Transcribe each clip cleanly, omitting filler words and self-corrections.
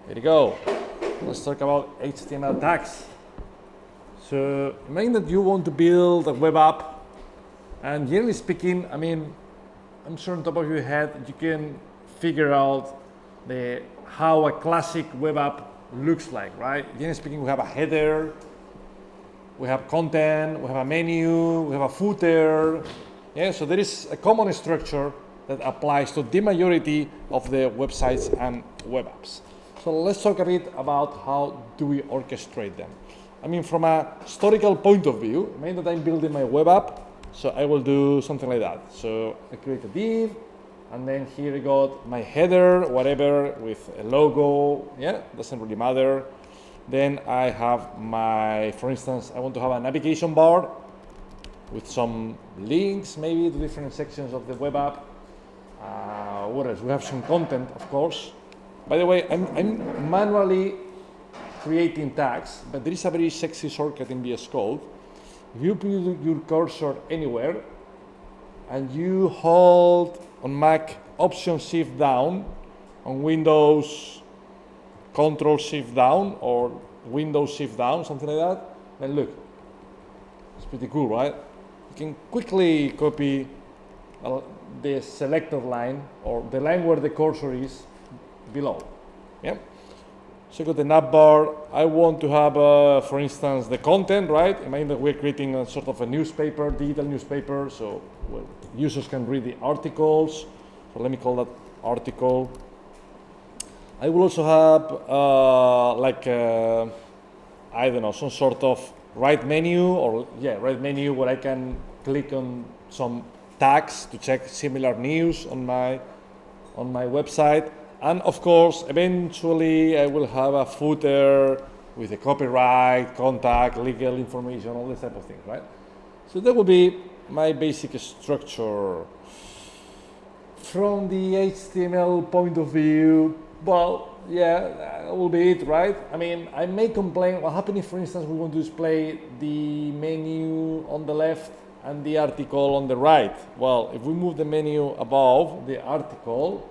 Here we go. Let's talk about HTML tags. So imagine that you want to build a web app, and generally speaking, I mean, I'm sure on top of your head you can figure out how a classic web app looks like, right? Generally speaking, we have a header, we have content, we have a menu, we have a footer. Yeah, so there is a common structure that applies to the majority of the websites and web apps. So let's talk a bit about how do we orchestrate them. I mean, from a historical point of view, I mean that I'm building my web app, so I will do something like that. So I create a div, and then here I got my header, whatever, with a logo, yeah, doesn't really matter. Then I have my, for instance, I want to have a navigation bar with some links maybe to different sections of the web app. What else? We have some content, of course. By the way, I'm manually creating tags, but there is a very sexy shortcut in VS Code. If you put your cursor anywhere and you hold on Mac Option-Shift down, on Windows Control-Shift down, or Windows-Shift down, something like that, then look, it's pretty cool, right? You can quickly copy the selected line, or the line where the cursor is below. Yeah. So I got the navbar. I want to have, for instance, the content, right? Imagine that we're creating a sort of a newspaper, digital newspaper, so users can read the articles. So let me call that article. I will also have I don't know, some sort of right menu, right menu where I can click on some tags to check similar news on my website. And of course, eventually I will have a footer with the copyright, contact, legal information, all this type of things, right? So that will be my basic structure. From the HTML point of view, well, yeah, that will be it, right? I mean, I may complain, what happens if, for instance, we want to display the menu on the left and the article on the right? Well, if we move the menu above the article,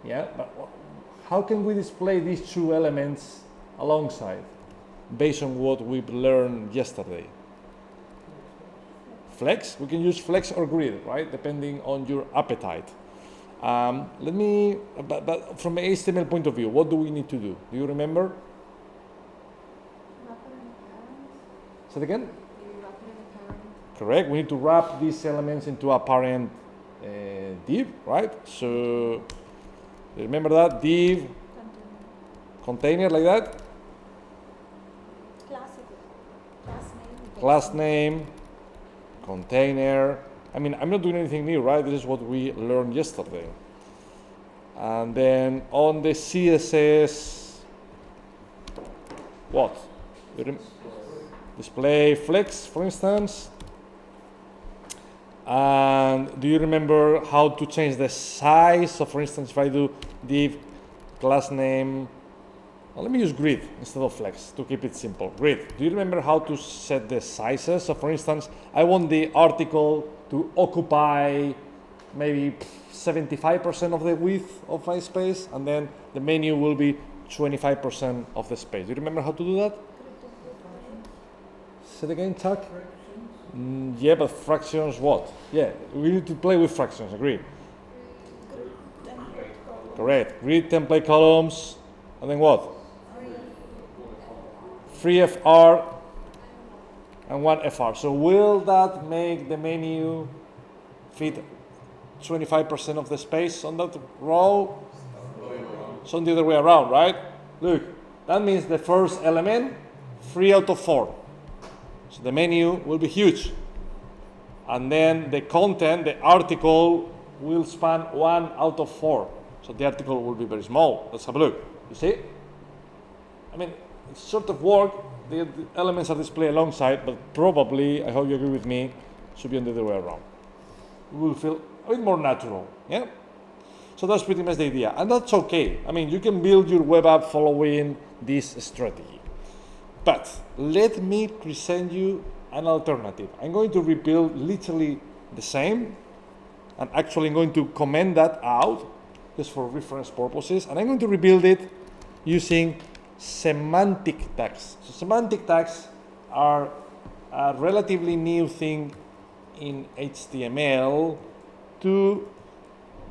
yeah, but how can we display these two elements alongside based on what we've learned yesterday? Flex, we can use flex or grid, right? Depending on your appetite. But from an HTML point of view, what do we need to do? Do you remember? Say it again? Correct, we need to wrap these elements into a parent div, right? So remember that, div, container like that? Class name, container. I mean, I'm not doing anything new, right? This is what we learned yesterday. And then on the CSS, what? Display flex, for instance. And do you remember how to change the size? So for instance, if I do div class name, well, let me use grid instead of flex to keep it simple. Grid. Do you remember how to set the sizes? So for instance, I want the article to occupy maybe 75% of the width of my space, and then the menu will be 25% of the space. Do you remember how to do that? Say it again, Chuck. Yeah, but fractions what? Yeah, we need to play with fractions, agree? Correct. Grid template columns, and then what? Free FR and one FR. So will that make the menu fit 25% of the space on that row? So the other way around, right? Look, that means the first element, 3 out of 4. So the menu will be huge. And then the content, the article, will span 1 out of 4. So the article will be very small. Let's have a look. You see? I mean, it's sort of work. The elements are displayed alongside, but probably, I hope you agree with me, should be on the other way around. It will feel a bit more natural. Yeah? So that's pretty much the idea. And that's okay. I mean, you can build your web app following this strategy. But let me present you an alternative. I'm going to rebuild literally the same, and actually I'm going to comment that out just for reference purposes. And I'm going to rebuild it using semantic tags. So semantic tags are a relatively new thing in HTML to,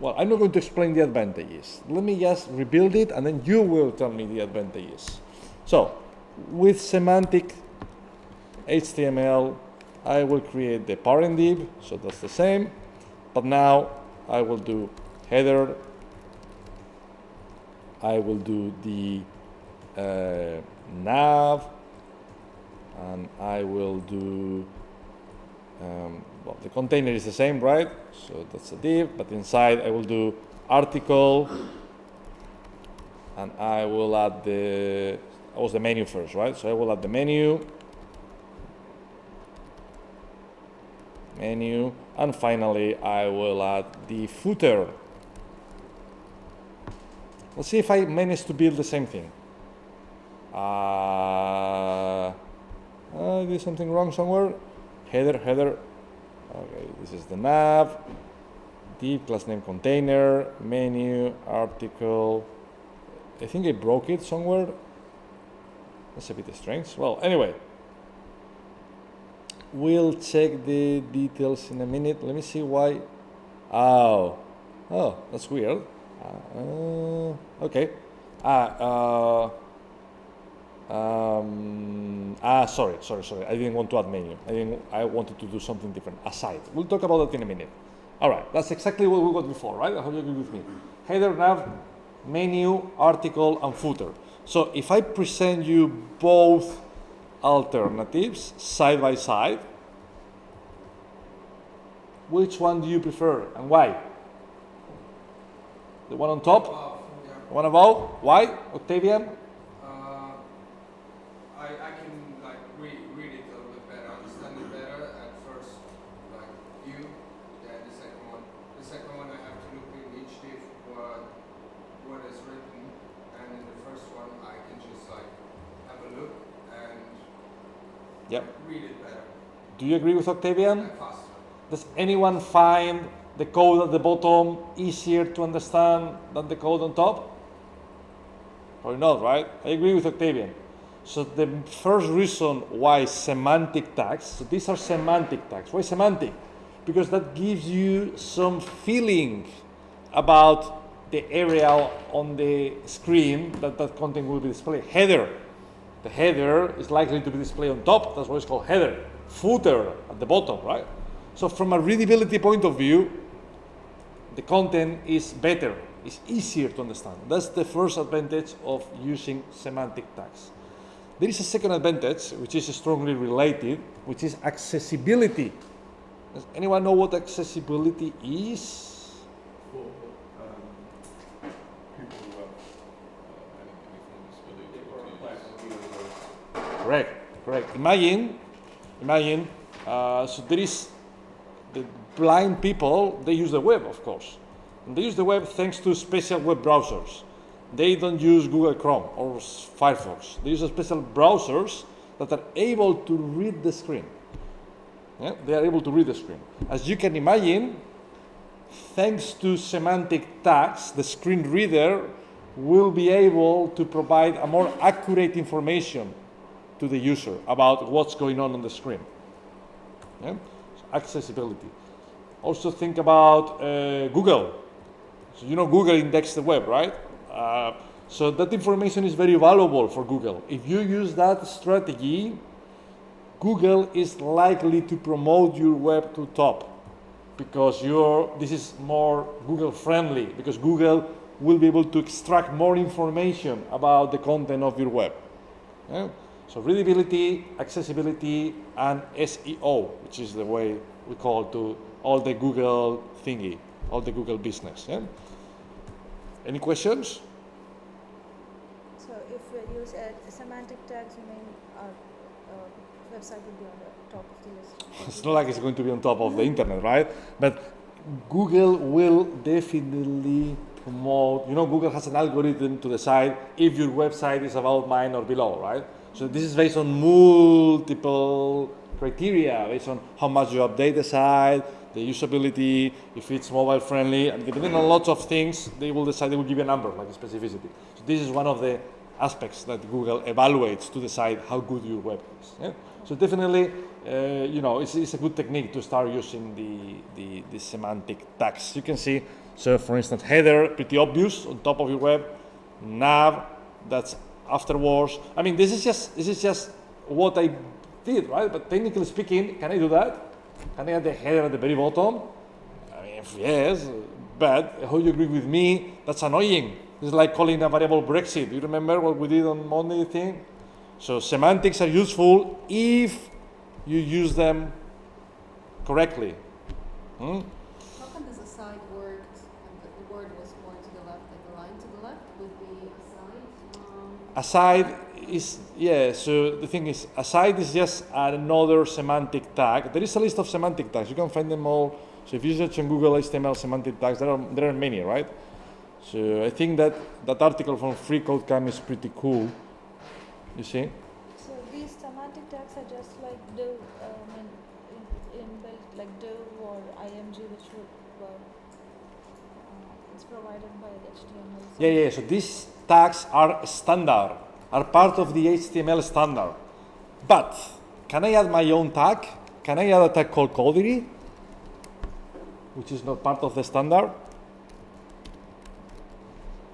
well, I'm not going to explain the advantages. Let me just rebuild it and then you will tell me the advantages. So with semantic HTML, I will create the parent div, so that's the same, but now I will do header, I will do the nav, and I will do, well, the container is the same, right? So that's a div, but inside I will do article, and I will add the, that was the menu first, right? So I will add the menu, and finally I will add the footer. Let's see if I manage to build the same thing. I did something wrong somewhere. Header. Okay, this is the nav, div, class name, container, menu, article. I think I broke it somewhere. That's a bit strange. Well, anyway, we'll check the details in a minute. Let me see why. Oh, that's weird. Okay. Sorry. I didn't want to add menu. I wanted to do something different, aside. We'll talk about that in a minute. All right, that's exactly what we got before, right? I hope you agree with me. Header, nav, menu, article, and footer. So if I present you both alternatives side by side, which one do you prefer and why? The one on top? Yeah. The one above? Why, Octavian? I can like read it a little bit better, understand it better at first, like view, than the second one. The second one I have to look in each div what is written, and in the first one I can just like have a look and read it better. Do you agree with Octavian? Like faster. Does anyone find the code at the bottom easier to understand than the code on top? Or not, right? I agree with Octavian. So the first reason why semantic tags, so these are semantic tags. Why semantic? Because that gives you some feeling about the area on the screen that content will be displayed. Header. The header is likely to be displayed on top. That's why it's called header. Footer at the bottom, right? So from a readability point of view, the content is better, it's easier to understand. That's the first advantage of using semantic tags. There is a second advantage, which is strongly related, which is accessibility. Does anyone know what accessibility is? For people who have any disability. Correct. Imagine, so there is the blind people, they use the web, of course. And they use the web thanks to special web browsers. They don't use Google Chrome or Firefox. They use special browsers that are able to read the screen. Yeah? They are able to read the screen. As you can imagine, thanks to semantic tags, the screen reader will be able to provide a more accurate information to the user about what's going on the screen. Yeah? So accessibility. Also think about Google. So you know Google indexes the web, right? So that information is very valuable for Google. If you use that strategy, Google is likely to promote your web to top because this is more Google friendly, because Google will be able to extract more information about the content of your web. Yeah? So readability, accessibility, and SEO, which is the way we call to all the Google thingy, all the Google business. Yeah? Any questions? So if we use semantic tags, you mean our website will be on the top of the list? It's not like it's going to be on top of the internet, right? But Google will definitely promote, Google has an algorithm to decide if your website is about mine or below, right? So this is based on multiple criteria, based on how much you update the site, the usability, if it's mobile friendly, and depending on lots of things, they will decide, they will give you a number, like a specificity. So this is one of the aspects that Google evaluates to decide how good your web is. Yeah? So definitely, it's a good technique to start using the semantic tags. You can see, so for instance, header, pretty obvious on top of your web, nav, that's afterwards. I mean, this is just what I did, right? But technically speaking, can I do that? Can I add the header at the very bottom? I mean, yes, but how you agree with me? That's annoying. It's like calling a variable Brexit. You remember what we did on Monday thing? So semantics are useful if you use them correctly. How come this aside worked and the word was more to the left, like the line to the left with the aside? Aside is, yeah, so the thing is, aside is just another semantic tag. There is a list of semantic tags. You can find them all. So if you search on Google HTML semantic tags, there are many, right? So I think that article from FreeCodeCamp is pretty cool. You see? So these semantic tags are just like div, inbuilt like div or img, which would it's provided by HTML. Yeah. So these tags are standard, are part of the HTML standard. But can I add my own tag? Can I add a tag called Codery, which is not part of the standard?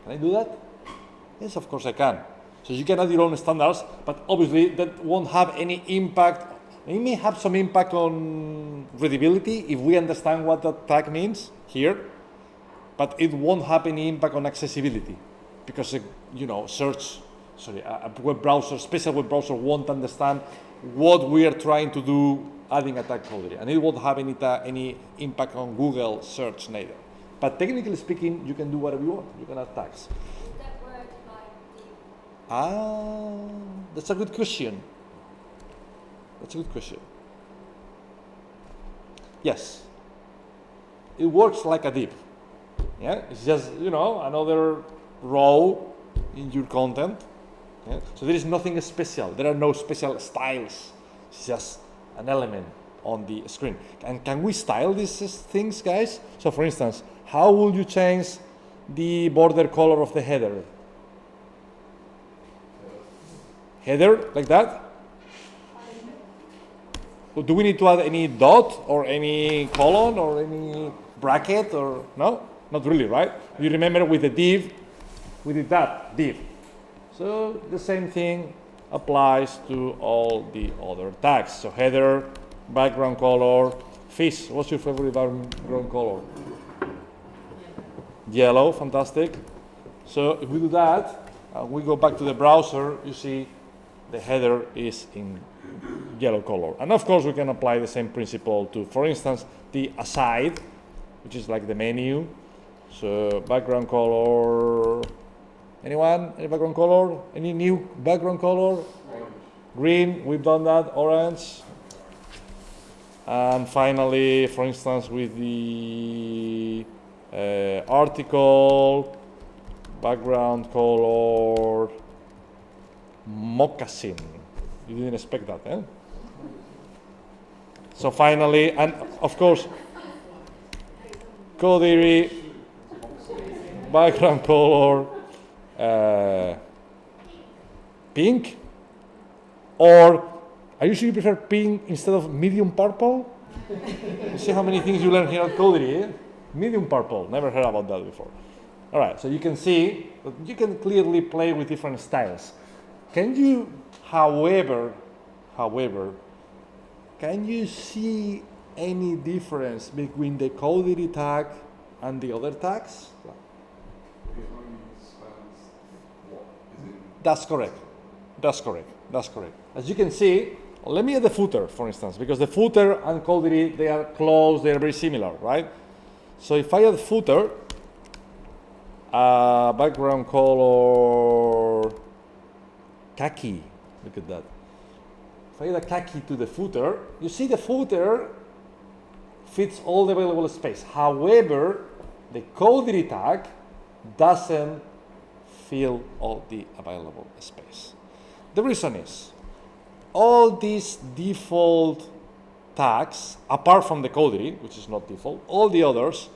Can I do that? Yes, of course I can. So you can add your own standards, but obviously that won't have any impact. It may have some impact on readability if we understand what that tag means here, but it won't have any impact on accessibility because, a web browser, special web browser won't understand what we are trying to do adding a tag Codery, and it won't have any impact on Google search neither. But technically speaking, you can do whatever you want. You can add tags. Is that word like the That's a good question. Yes. It works like a div. Yeah, it's just, another row in your content. Yeah? So there is nothing special. There are no special styles. It's just an element on the screen. And can we style these things, guys? So for instance, how will you change the border color of the header? Header, like that? Do we need to add any dot or any colon or any bracket or no? Not really, right? You remember with the div, we did that, div. So the same thing applies to all the other tags. So header, background color, fish. What's your favorite background color? Yellow, fantastic. So if we do that, we go back to the browser, you see the header is in yellow color. And of course we can apply the same principle to, for instance, the aside, which is like the menu. So background color, anyone? Any background color? Any new background color? Green, we've done that, orange. And finally, for instance, with the article, background color, moccasin. You didn't expect that, eh? So finally, and of course, Codery, background color, pink, or are you sure you prefer pink instead of medium purple? You see how many things you learn here at Codery, eh? Medium purple, never heard about that before. All right, so you can see that you can clearly play with different styles. Can you, however, can you see any difference between the Codery tag and the other tags? That's correct. As you can see, let me add the footer, for instance, because the footer and Codery, they are close, they are very similar, right? So if I add footer, background color, khaki, look at that. If I add a khaki to the footer, you see the footer fits all the available space. However, the Codery tag doesn't fill all the available space. The reason is, all these default tags, apart from the coterie, which is not default, all the others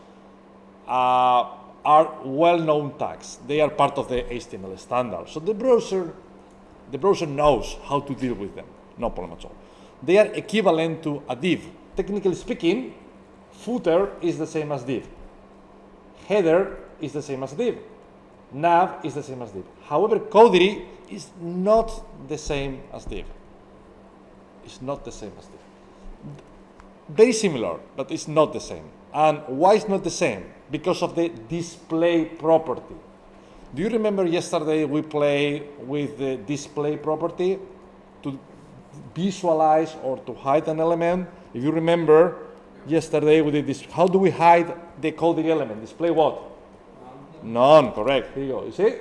are well-known tags. They are part of the HTML standard. So the browser knows how to deal with them. No problem at all. They are equivalent to a div. Technically speaking, footer is the same as div. Header is the same as div. Nav is the same as div. However, coterie is not the same as div. It's not the same as div. Very similar, but it's not the same. And why is not the same? Because of the display property. Do you remember yesterday we played with the display property to visualize or to hide an element? If you remember, yesterday we did this. How do we hide the coterie element? Display what? None, correct. Here you go. You see?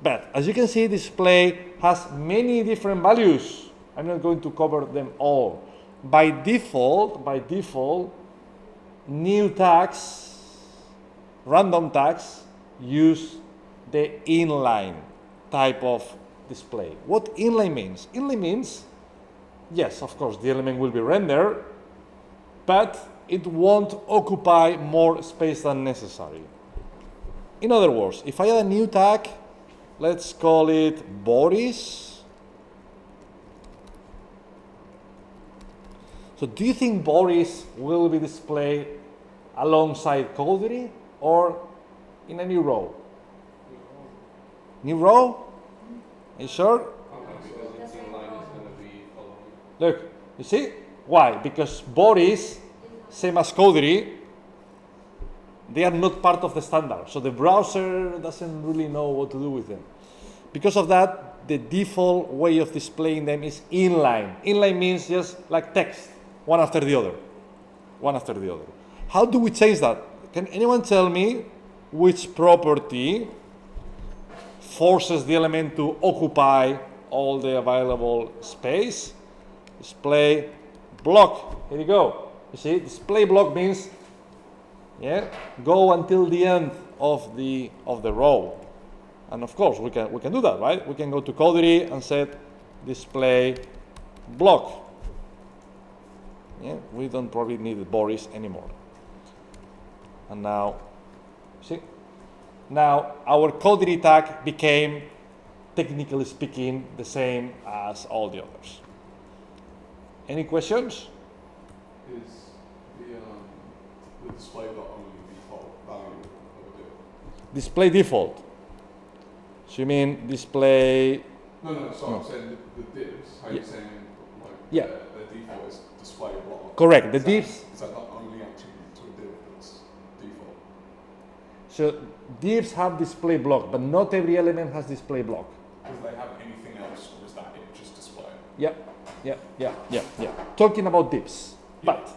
But as you can see, display has many different values. I'm not going to cover them all. By default, new tags, random tags, use the inline type of display. What inline means? Inline means, yes, of course, the element will be rendered, but it won't occupy more space than necessary. In other words, if I add a new tag, let's call it Boris. So do you think Boris will be displayed alongside coterie or in a new row? New row? Are you sure? Because it's in line, it's going to be following. Look, you see? Why? Because Boris, same as coterie, they are not part of the standard. So the browser doesn't really know what to do with them. Because of that, the default way of displaying them is inline. Inline means just like text, one after the other. One after the other. How do we change that? Can anyone tell me which property forces the element to occupy all the available space? Display block. Here you go. You see, display block means go until the end of the row. And of course, we can do that, right? We can go to coterie and set display block. Yeah, we don't probably need Boris anymore. And now, see? Now our coterie tag became, technically speaking, the same as all the others. Any questions? Is the display not only default value of a div? Display default. So you mean display? No. So I'm saying the divs. How you saying like Yeah. the default is display block? Correct. The divs. Is that not only actually to a div that's default? So divs have display block, but not every element has display block. Do they have anything else, or is that it? Just display? Yeah. Talking about divs, but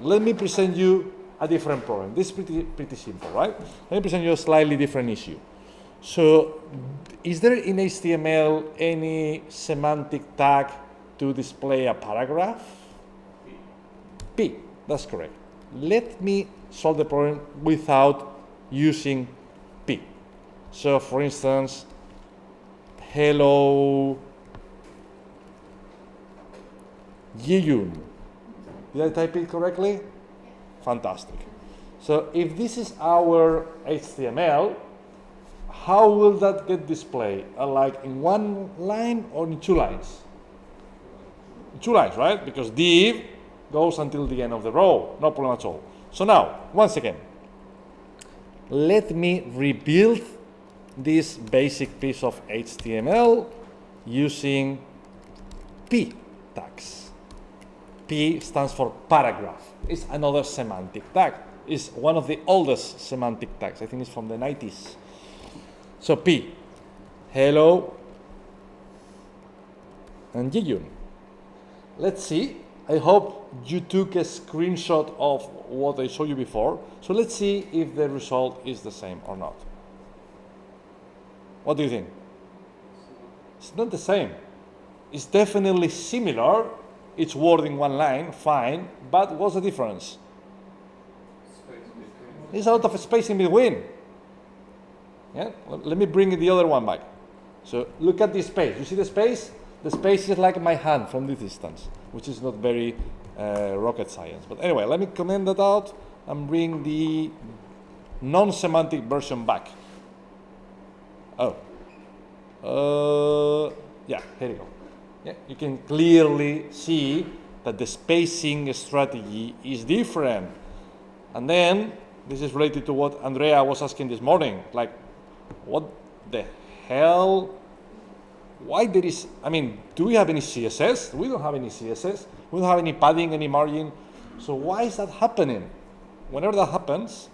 let me present you a different problem. This is pretty simple, right? Let me present you a slightly different issue. So, is there in HTML any semantic tag to display a paragraph? P, that's correct. Let me solve the problem without using P. So, for instance, hello Yiyun. Did I type it correctly? Fantastic. So if this is our HTML, how will that get displayed? Like in one line or in two lines? Two lines, right? Because div goes until the end of the row. No problem at all. So now, once again, let me rebuild this basic piece of HTML using P tags. P stands for paragraph. It's another semantic tag. It's one of the oldest semantic tags. I think it's from the 90s. So P, hello, and Yiyun. Let's see. I hope you took a screenshot of what I showed you before. So let's see if the result is the same or not. What do you think? It's not the same. It's definitely similar. It's wording one line, fine, but what's the difference? There's a lot of space in between. Yeah? Let me bring the other one back. So look at this space. You see the space? The space is like my hand from this distance. which is not very rocket science. But anyway, let me comment that out and bring the non-semantic version back. Oh, yeah, here you go. Yeah, you can clearly see that the spacing strategy is different. And then, this is related to what Andrea was asking this morning, like, what the hell? Why there is, I mean, do we have any CSS? We don't have any CSS. We don't have any padding, any margin. So why is that happening? Whenever that happens,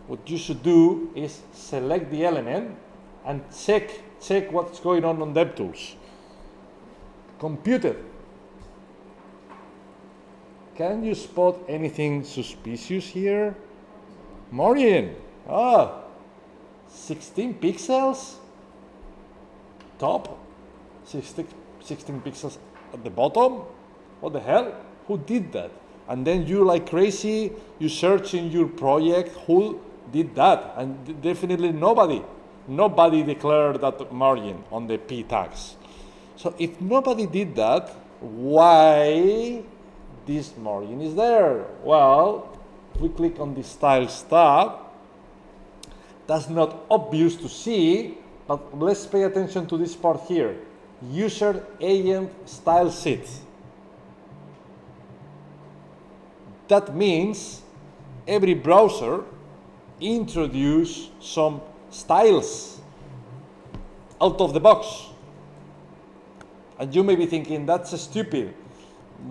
what you should do is select the element and check what's going on DevTools. Compute it. Can you spot anything suspicious here? Margin. 16 pixels. Top. 16 pixels at the bottom. What the hell? Who did that? And then you like crazy, you search in your project, who did that? And definitely nobody. Nobody declared that margin on the P tags. So if nobody did that, why this margin is there? Well, if we click on the styles tab, that's not obvious to see, but let's pay attention to this part here. User agent style sheet. That means every browser introduce some styles out of the box. And you may be thinking, that's stupid.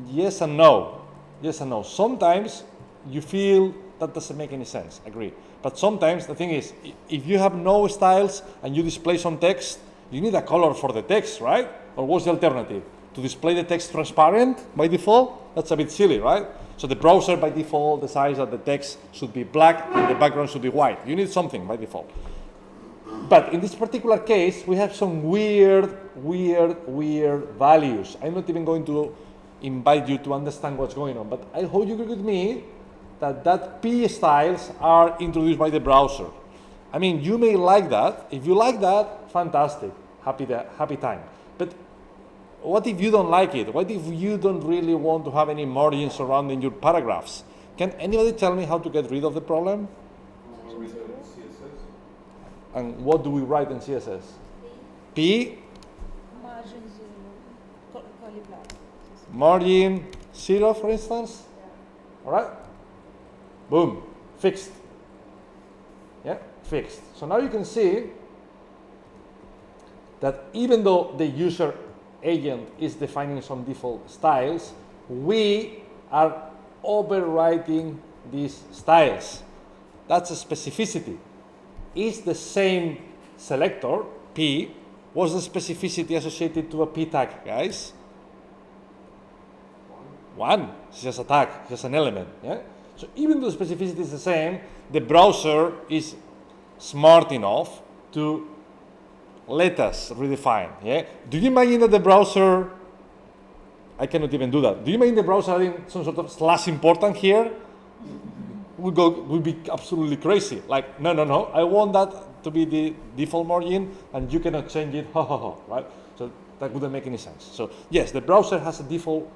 Yes and no. Yes and no. Sometimes you feel that doesn't make any sense. Agree. But sometimes the thing is, if you have no styles and you display some text, you need a color for the text, right? Or what's the alternative? To display the text transparent by default? That's a bit silly, right? So the browser by default decides that the text should be black and the background should be white. You need something by default. But in this particular case, we have some weird values. I'm not even going to invite you to understand what's going on, but I hope you agree with me that P styles are introduced by the browser. I mean, you may like that. If you like that, fantastic, happy time. But what if you don't like it? What if you don't really want to have any margin surrounding your paragraphs? Can anybody tell me how to get rid of the problem? And what do we write in CSS? P. Margin 0, curly bracket. Margin 0, for instance. All right. Boom. Fixed. Yeah, fixed. So now you can see that even though the user agent is defining some default styles, we are overwriting these styles. That's a specificity. Is the same selector, P, what's the specificity associated to a P tag, guys? 1. It's just a tag, just an element. Yeah? So even though the specificity is the same, the browser is smart enough to let us redefine. Yeah? Do you imagine that the browser, I cannot even do that. Do you imagine the browser having some sort of slash important here? We'll be absolutely crazy. Like, no, I want that to be the default margin and you cannot change it, right? So that wouldn't make any sense. So yes, the browser has a default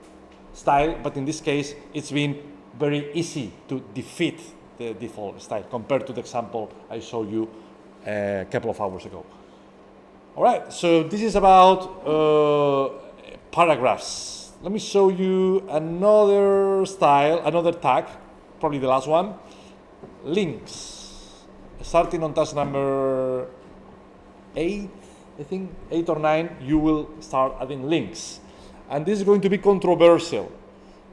style, but in this case, it's been very easy to defeat the default style compared to the example I showed you a couple of hours ago. All right, so this is about paragraphs. Let me show you another style, another tag, probably the last one, links. Starting on task number 8, I think, 8 or 9, you will start adding links. And this is going to be controversial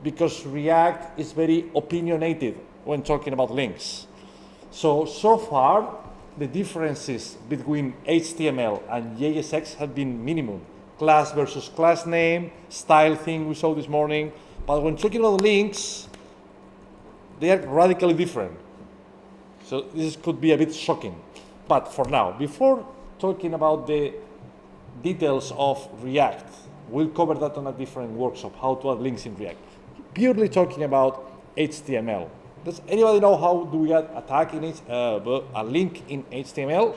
because React is very opinionated when talking about links. So far, the differences between HTML and JSX have been minimum. Class versus class name, style thing we saw this morning. But when talking about links, they are radically different. So this could be a bit shocking. But for now, before talking about the details of React, we'll cover that on a different workshop, how to add links in React. Purely talking about HTML. Does anybody know how do we add a tag in it, a link in HTML?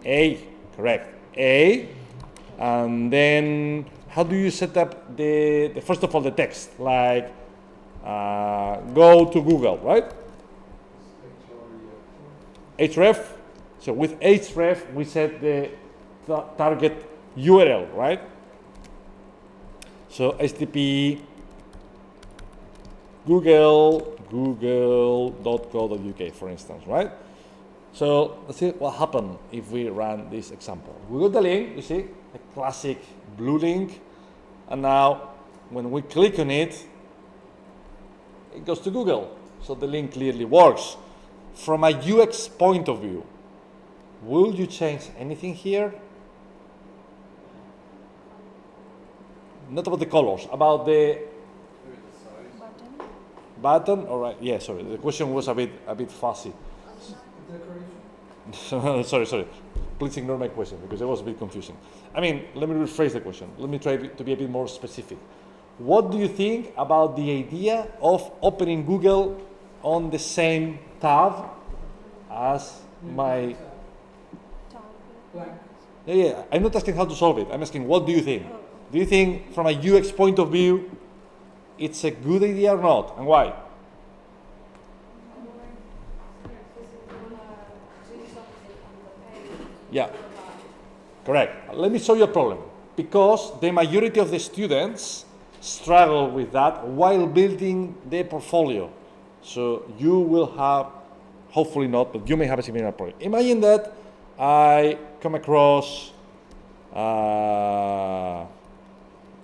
A, correct. A, and then how do you set up the first of all the text? Like go to Google, right? href. So with href we set the target URL, right? So http google.co.uk, for instance, right? So let's see what happened if we run this example. We got the link, you see, a classic blue link, and now when we click on it, it goes to Google. So the link clearly works. From a UX point of view, will you change anything here? Not about the colors, about the button. All right. Yeah. Sorry. The question was a bit fuzzy. sorry. Please ignore my question because it was a bit confusing. I mean, let me rephrase the question. Let me try to be a bit more specific. What do you think about the idea of opening Google on the same tab as my? Yeah. I'm not asking how to solve it. I'm asking what do you think? Do you think from a UX point of view it's a good idea or not, and why? Yeah, correct. Let me show you a problem. Because the majority of the students struggle with that while building their portfolio. So you will have, hopefully not, but you may have a similar problem. Imagine that I come across, I'm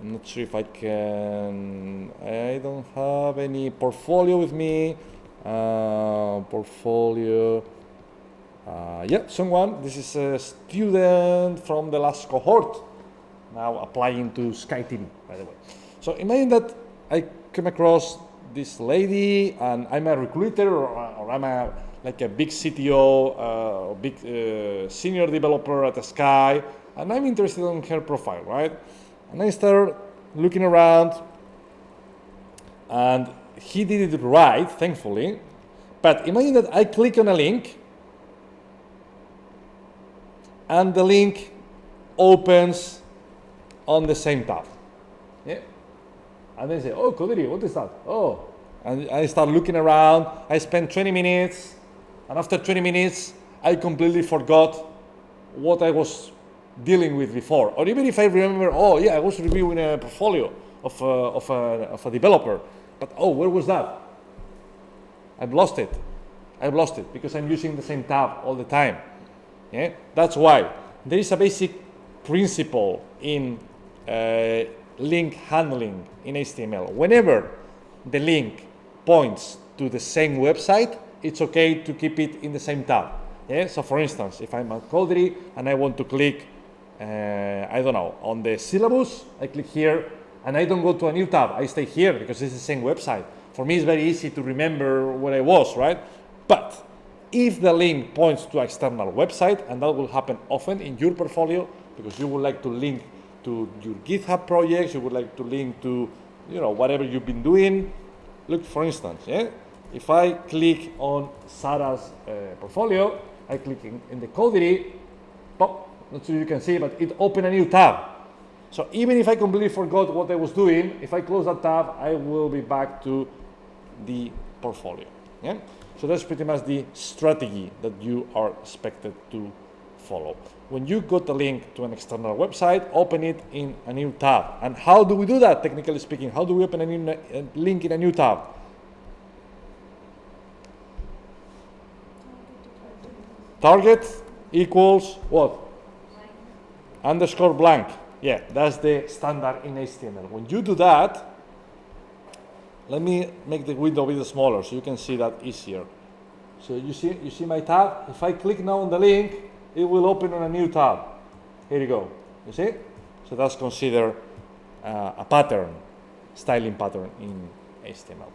not sure if I can, I don't have any portfolio with me. Portfolio. Yeah, someone, this is a student from the last cohort, now applying to Sky TV, by the way. So imagine that I come across this lady and I'm a recruiter or I'm like a big CTO, big senior developer at Sky, and I'm interested in her profile, right? And I start looking around, and he did it right, thankfully. But imagine that I click on a link, and the link opens on the same tab. Yeah. And then say, oh, Kodiri, what is that? Oh, and I start looking around. I spend 20 minutes, and after 20 minutes, I completely forgot what I was dealing with before. Or even if I remember, oh yeah, I was reviewing a portfolio of a developer, but oh, where was that? I've lost it because I'm using the same tab all the time. Yeah, that's why there is a basic principle in link handling in HTML. Whenever the link points to the same website, it's okay to keep it in the same tab. Yeah. So for instance, if I'm at Codry and I want to click, I don't know, on the syllabus, I click here, and I don't go to a new tab. I stay here because it's the same website. For me, it's very easy to remember where I was, right? But if the link points to an external website, and that will happen often in your portfolio, because you would like to link to your GitHub projects, you would like to link to, you know, whatever you've been doing. Look, for instance, yeah, if I click on Sarah's portfolio, I click in the Codiri, pop, not sure you can see, but it opened a new tab. So even if I completely forgot what I was doing, if I close that tab, I will be back to the portfolio. Yeah? So that's pretty much the strategy that you are expected to follow. When you got a link to an external website, open it in a new tab. And how do we do that, technically speaking? How do we open a link in a new tab? Target equals what? Underscore blank. Yeah, that's the standard in HTML. When you do that, let me make the window a bit smaller so you can see that easier. So you see my tab? If I click now on the link, it will open on a new tab. Here you go. You see? So that's considered a pattern, styling pattern in HTML.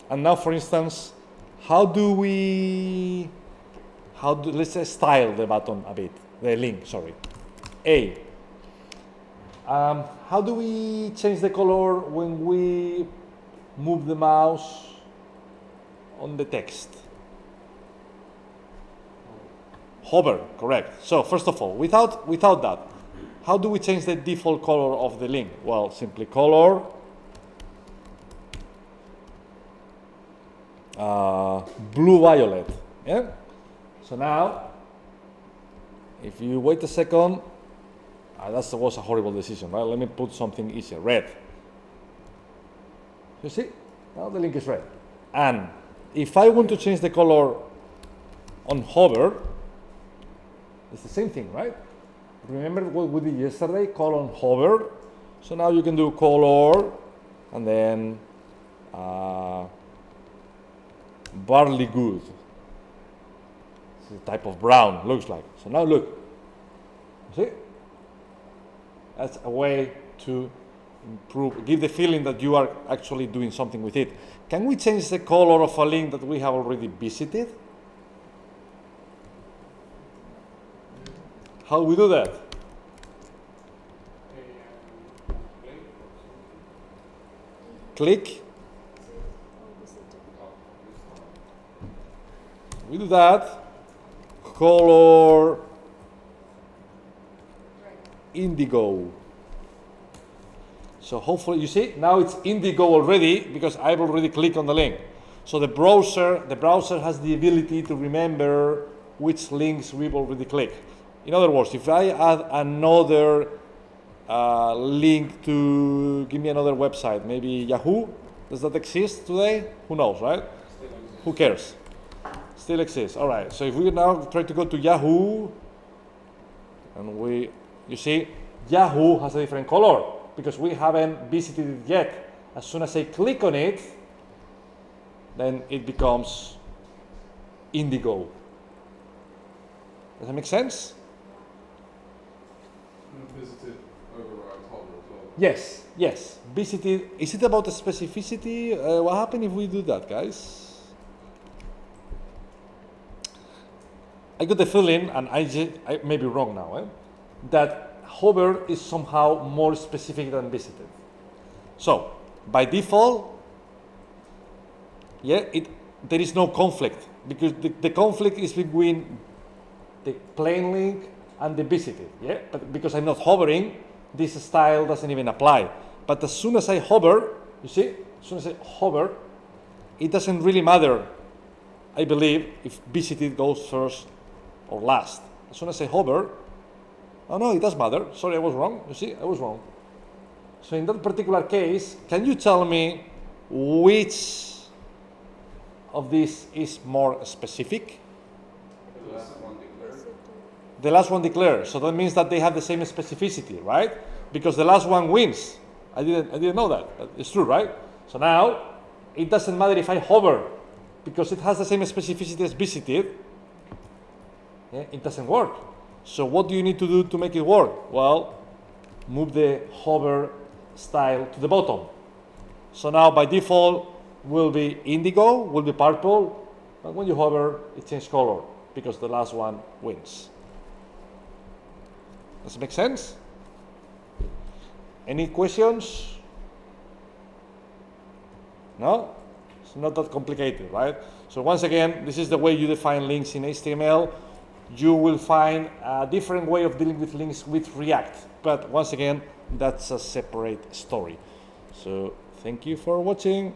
And now, for instance, let's say style the button a bit, the link, sorry. How do we change the color when we move the mouse on the text? Hover, correct. So first of all, without that, how do we change the default color of the link? Well, simply color blue violet. Yeah. So now, if you wait a second, that was a horrible decision, right? Let me put something easier. Red. You see? Now the link is red. And if I want to change the color on hover, it's the same thing, right? Remember what we did yesterday? Color hover. So now you can do color and then barley good. This is a type of brown, looks like. So now look. See? That's a way to improve, give the feeling that you are actually doing something with it. Can we change the color of a link that we have already visited? How do we do that? Click. We do that. Color indigo. So hopefully, you see, now it's indigo already because I've already clicked on the link. So the browser has the ability to remember which links we've already clicked. In other words, if I add another link to give me another website, maybe Yahoo, does that exist today? Who knows, right? Who cares? Still exists. All right. So if we now try to go to Yahoo, and you see, Yahoo has a different color because we haven't visited it yet. As soon as I click on it, then it becomes indigo. Does that make sense? Visited overrides hover as well. Yes, yes. Visited. Is it about the specificity? What happens if we do that, guys? I got the feeling, and I may be wrong now, that hover is somehow more specific than visited. So, by default, there is no conflict because the conflict is between the plain link and the visited. Yeah, but because I'm not hovering, this style doesn't even apply. But as soon as I hover, you see, as soon as I hover, it doesn't really matter, I believe, if visited goes first or last. As soon as I hover, oh no, it does matter. Sorry, I was wrong. You see, I was wrong. So in that particular case, can you tell me which of these is more specific? The last one declared. The last one declared. So that means that they have the same specificity, right? Because the last one wins. I didn't know that. It's true, right? So now it doesn't matter if I hover because it has the same specificity as visited. Yeah, it doesn't work. So what do you need to do to make it work? Well, move the hover style to the bottom. So now by default will be indigo, will be purple, but when you hover, it changes color because the last one wins. Does it make sense? Any questions? No? It's not that complicated, right? So once again, this is the way you define links in HTML. You will find a different way of dealing with links with React. But once again, that's a separate story. So thank you for watching.